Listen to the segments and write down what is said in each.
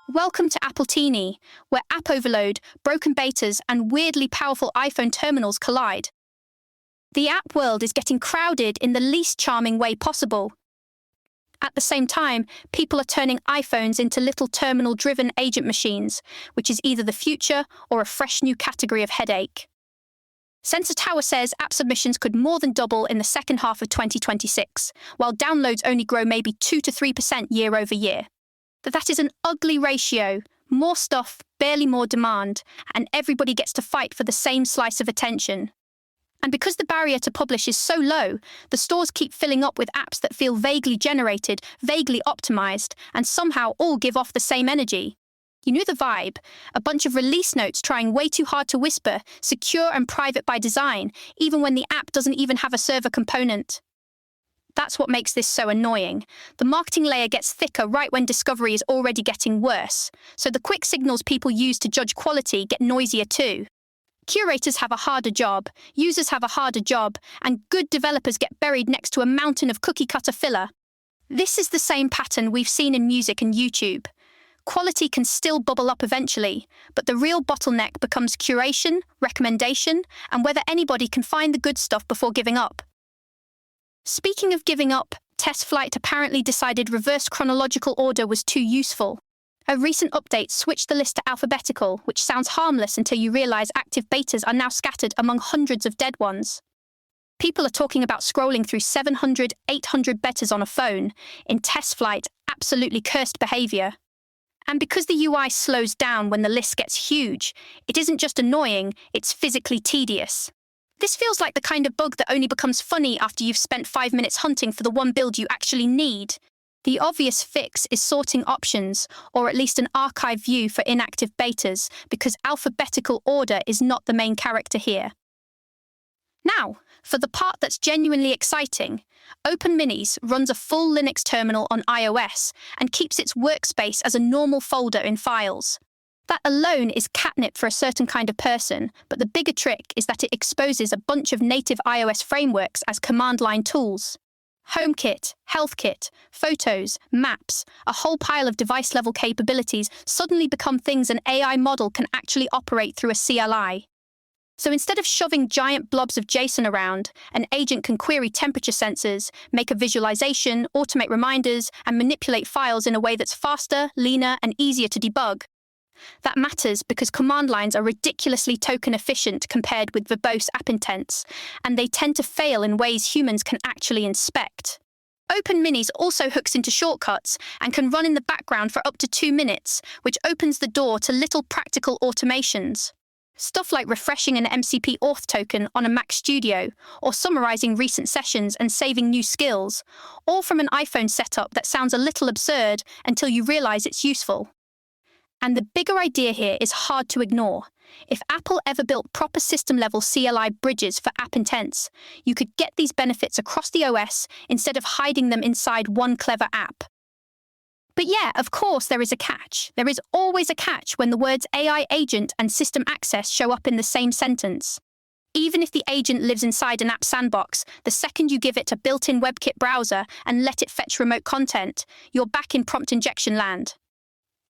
Welcome to Apple Teeny, where app overload, broken betas, and weirdly powerful iPhone terminals collide. The app world is getting crowded in the least charming way possible. At the same time, people are turning iPhones into little terminal-driven agent machines, which is either the future or a fresh new category of headache. Sensor Tower says app submissions could more than double in the second half of 2026, while downloads only grow maybe 2 to 3% year over year. That is an ugly ratio. More stuff, barely more demand, and everybody gets to fight for the same slice of attention. And because the barrier to publish is so low, the stores keep filling up with apps that feel vaguely generated, vaguely optimized, and somehow all give off the same energy. You knew the vibe. A bunch of release notes trying way too hard to whisper, secure and private by design, even when the app doesn't even have a server component. That's what makes this so annoying. The marketing layer gets thicker right when discovery is already getting worse, so the quick signals people use to judge quality get noisier too. Curators have a harder job, users have a harder job, and good developers get buried next to a mountain of cookie-cutter filler. This is the same pattern we've seen in music and YouTube. Quality can still bubble up eventually, but the real bottleneck becomes curation, recommendation, and whether anybody can find the good stuff before giving up. Speaking of giving up, TestFlight apparently decided reverse chronological order was too useful. A recent update switched the list to alphabetical, which sounds harmless until you realize active betas are now scattered among hundreds of dead ones. People are talking about scrolling through 700, 800 betas on a phone. In TestFlight, absolutely cursed behavior. And because the UI slows down when the list gets huge, it isn't just annoying, it's physically tedious. This feels like the kind of bug that only becomes funny after you've spent 5 minutes hunting for the one build you actually need. The obvious fix is sorting options, or at least an archive view for inactive betas, because alphabetical order is not the main character here. Now, for the part that's genuinely exciting, Open Minis runs a full Linux terminal on iOS and keeps its workspace as a normal folder in files. That alone is catnip for a certain kind of person, but the bigger trick is that it exposes a bunch of native iOS frameworks as command-line tools. HomeKit, HealthKit, Photos, Maps, a whole pile of device-level capabilities suddenly become things an AI model can actually operate through a CLI. So instead of shoving giant blobs of JSON around, an agent can query temperature sensors, make a visualization, automate reminders, and manipulate files in a way that's faster, leaner, and easier to debug. That matters because command lines are ridiculously token efficient compared with verbose app intents, and they tend to fail in ways humans can actually inspect. Open Minis also hooks into shortcuts and can run in the background for up to 2 minutes, which opens the door to little practical automations. Stuff like refreshing an MCP auth token on a Mac Studio, or summarizing recent sessions and saving new skills, all from an iPhone setup that sounds a little absurd until you realize it's useful. And the bigger idea here is hard to ignore. If Apple ever built proper system-level CLI bridges for app intents, you could get these benefits across the OS instead of hiding them inside one clever app. But yeah, of course there is a catch. There is always a catch when the words AI agent and system access show up in the same sentence. Even if the agent lives inside an app sandbox, the second you give it a built-in WebKit browser and let it fetch remote content, you're back in prompt injection land.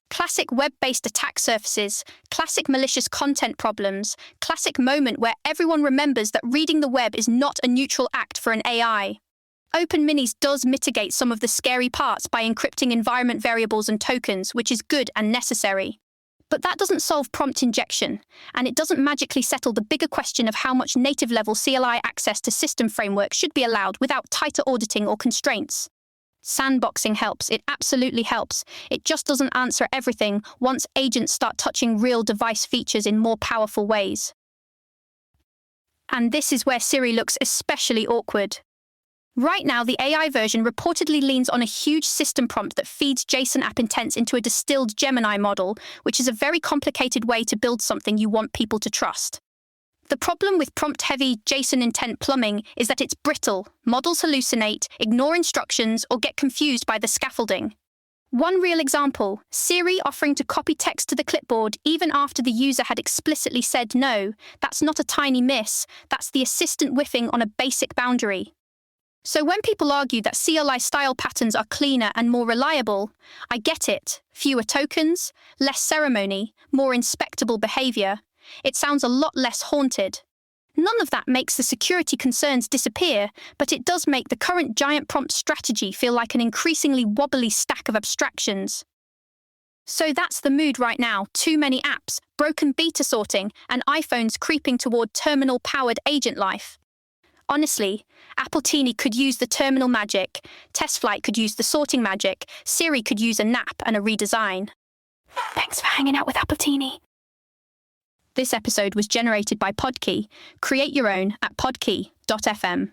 Classic web-based attack surfaces, classic malicious content problems, classic moment where everyone remembers that reading the web is not a neutral act for an AI. Open Minis does mitigate some of the scary parts by encrypting environment variables and tokens, which is good and necessary. But that doesn't solve prompt injection, and it doesn't magically settle the bigger question of how much native-level CLI access to system frameworks should be allowed without tighter auditing or constraints. Sandboxing helps, it absolutely helps. It just doesn't answer everything once agents start touching real device features in more powerful ways. And this is where Siri looks especially awkward. Right now, the AI version reportedly leans on a huge system prompt that feeds JSON app intents into a distilled Gemini model, which is a very complicated way to build something you want people to trust. The problem with prompt-heavy JSON intent plumbing is that it's brittle. Models hallucinate, ignore instructions, or get confused by the scaffolding. One real example, Siri offering to copy text to the clipboard even after the user had explicitly said no. That's not a tiny miss, that's the assistant whiffing on a basic boundary. So when people argue that CLI style patterns are cleaner and more reliable, I get it. Fewer tokens, less ceremony, more inspectable behavior. It sounds a lot less haunted. None of that makes the security concerns disappear, but it does make the current giant prompt strategy feel like an increasingly wobbly stack of abstractions. So that's the mood right now. Too many apps, broken beta sorting, and iPhones creeping toward terminal-powered agent life. Honestly, Apple Teeny could use the terminal magic, TestFlight could use the sorting magic, Siri could use a nap and a redesign. Thanks for hanging out with Apple Teeny. This episode was generated by Podkey. Create your own at podkey.fm.